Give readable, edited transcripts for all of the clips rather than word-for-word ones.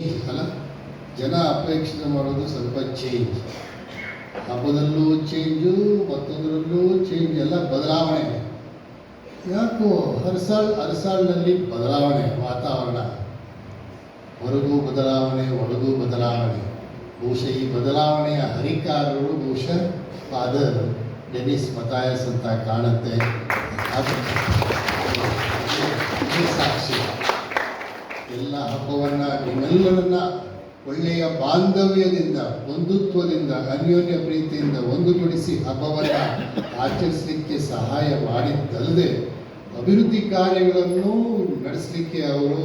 ಅಲ್ಲ, ಜನ ಅಪೇಕ್ಷೆ ಮಾಡೋದು ಸ್ವಲ್ಪ ಚೇಂಜ್. ಹಬ್ಬದಲ್ಲೂ ಮತ್ತೊಂದರಲ್ಲೂ ಚೇಂಜ್, ಎಲ್ಲ ಬದಲಾವಣೆ. ಯಾಕೋ ಅರಸಾಳ್ನಲ್ಲಿ ಬದಲಾವಣೆ, ವಾತಾವರಣ ಹೊರಗೂ ಬದಲಾವಣೆ, ಒಳಗೂ ಬದಲಾವಣೆ. ಬಹುಶಃ ಈ ಬದಲಾವಣೆಯ ಹರಿಕಾರರು ಬಹುಶಃ ಫಾದರ್ ಡೆನಿಸ್ ಮತಾಯಸ್ ಅಂತ ಕಾಣುತ್ತೆ. ಸಾಕ್ಷಿ ಎಲ್ಲ ಹಬ್ಬವನ್ನು ನಿಮ್ಮೆಲ್ಲರನ್ನ ಒಳ್ಳೆಯ ಬಾಂಧವ್ಯದಿಂದ, ಬಂಧುತ್ವದಿಂದ, ಅನ್ಯೋನ್ಯ ಪ್ರೀತಿಯಿಂದ ಒಂದುಗೂಡಿಸಿ ಹಬ್ಬವನ್ನು ಆಚರಿಸಲಿಕ್ಕೆ ಸಹಾಯ ಮಾಡಿದ್ದಲ್ಲದೆ ಅಭಿವೃದ್ಧಿ ಕಾರ್ಯಗಳನ್ನು ನಡೆಸಲಿಕ್ಕೆ ಅವರು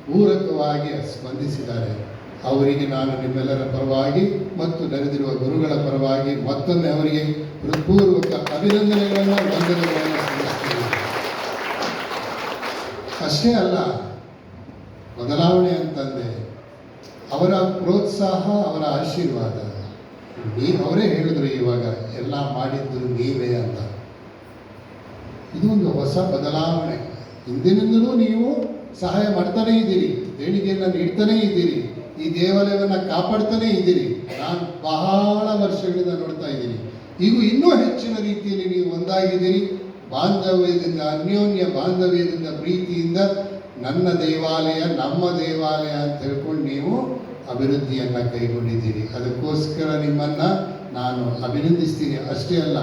ಪೂರಕವಾಗಿ ಸ್ಪಂದಿಸಿದ್ದಾರೆ. ಅವರಿಗೆ ನಾನು ನಿಮ್ಮೆಲ್ಲರ ಪರವಾಗಿ ಮತ್ತು ನೆರೆದಿರುವ ಗುರುಗಳ ಪರವಾಗಿ ಮತ್ತೊಮ್ಮೆ ಅವರಿಗೆ ಹೃತ್ಪೂರ್ವಕ ಅಭಿನಂದನೆಗಳನ್ನು, ವಂದನೆಗಳನ್ನು ಸಲ್ಲಿಸುತ್ತೇನೆ. ಅಷ್ಟೇ ಅಲ್ಲ, ಬದಲಾವಣೆ ಅಂತಂದೆ ಅವರ ಪ್ರೋತ್ಸಾಹ, ಅವರ ಆಶೀರ್ವಾದ. ಅವರೇ ಹೇಳಿದ್ರು ಇವಾಗ ಎಲ್ಲ ಮಾಡಿದ್ದು ನೀವೇ ಅಂತ. ಇದು ಒಂದು ಹೊಸ ಬದಲಾವಣೆ. ಹಿಂದಿನಿಂದಲೂ ನೀವು ಸಹಾಯ ಮಾಡ್ತಾನೇ ಇದ್ದೀರಿ, ದೇಣಿಗೆಯನ್ನು ನೀಡ್ತಾನೇ ಇದ್ದೀರಿ, ಈ ದೇವಾಲಯವನ್ನು ಕಾಪಾಡ್ತಾನೇ ಇದ್ದೀರಿ. ನಾನು ಬಹಳ ವರ್ಷಗಳಿಂದ ನೋಡ್ತಾ ಇದ್ದೀನಿ. ಈಗ ಇನ್ನೂ ಹೆಚ್ಚಿನ ರೀತಿಯಲ್ಲಿ ನೀವು ಒಂದಾಗಿದ್ದೀರಿ. ಬಾಂಧವ್ಯದಿಂದ, ಅನ್ಯೋನ್ಯ ಬಾಂಧವ್ಯದಿಂದ, ಪ್ರೀತಿಯಿಂದ ನನ್ನ ದೇವಾಲಯ ನಮ್ಮ ದೇವಾಲಯ ಅಂತ ಹೇಳ್ಕೊಂಡು ನೀವು ಅಭಿವೃದ್ಧಿಯನ್ನು ಕೈಗೊಂಡಿದ್ದೀರಿ. ಅದಕ್ಕೋಸ್ಕರ ನಿಮ್ಮನ್ನು ನಾನು ಅಭಿನಂದಿಸ್ತೀನಿ. ಅಷ್ಟೇ ಅಲ್ಲ,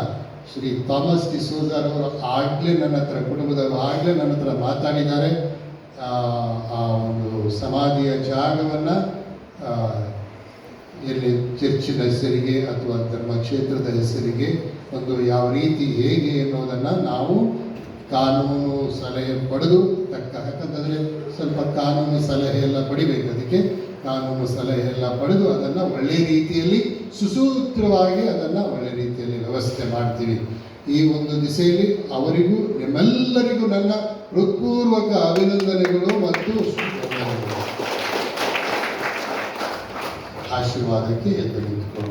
ಶ್ರೀ ಥಾಮಸ್ ಡಿಸೋಜರ್ ಅವರು ಆಗಲೇ ನನ್ನ ಹತ್ರ, ಕುಟುಂಬದವರು ಆಗಲೇ ನನ್ನ ಹತ್ರ ಮಾತಾಡಿದ್ದಾರೆ. ಆ ಒಂದು ಸಮಾಧಿಯ ಜಾಗವನ್ನು ಎಲ್ಲಿ ಚರ್ಚಿನ ಹೆಸರಿಗೆ ಅಥವಾ ಧರ್ಮಕ್ಷೇತ್ರದ ಹೆಸರಿಗೆ ಒಂದು ಯಾವ ರೀತಿ ಹೇಗೆ ಅನ್ನೋದನ್ನು ನಾವು ಕಾನೂನು ಸಲಹೆ ಪಡೆದು ಯಾಕಂತಂದರೆ ಸ್ವಲ್ಪ ಕಾನೂನು ಸಲಹೆ ಎಲ್ಲ ಪಡಿಬೇಕು. ಅದಕ್ಕೆ ಕಾನೂನು ಸಲಹೆ ಎಲ್ಲ ಪಡೆದು ಅದನ್ನು ಒಳ್ಳೆಯ ರೀತಿಯಲ್ಲಿ ಸುಸೂತ್ರವಾಗಿ ಅದನ್ನು ಒಳ್ಳೆಯ ರೀತಿಯಲ್ಲಿ ವ್ಯವಸ್ಥೆ ಮಾಡ್ತೀವಿ. ಈ ಒಂದು ದಿಸೆಯಲ್ಲಿ ಅವರಿಗೂ ನಿಮ್ಮೆಲ್ಲರಿಗೂ ನನ್ನ ಹೃತ್ಪೂರ್ವಕ ಅಭಿನಂದನೆಗಳು ಮತ್ತು ಆಶೀರ್ವಾದಕ್ಕೆ ಎದ್ದು ನಿಂತುಕೊಂಡು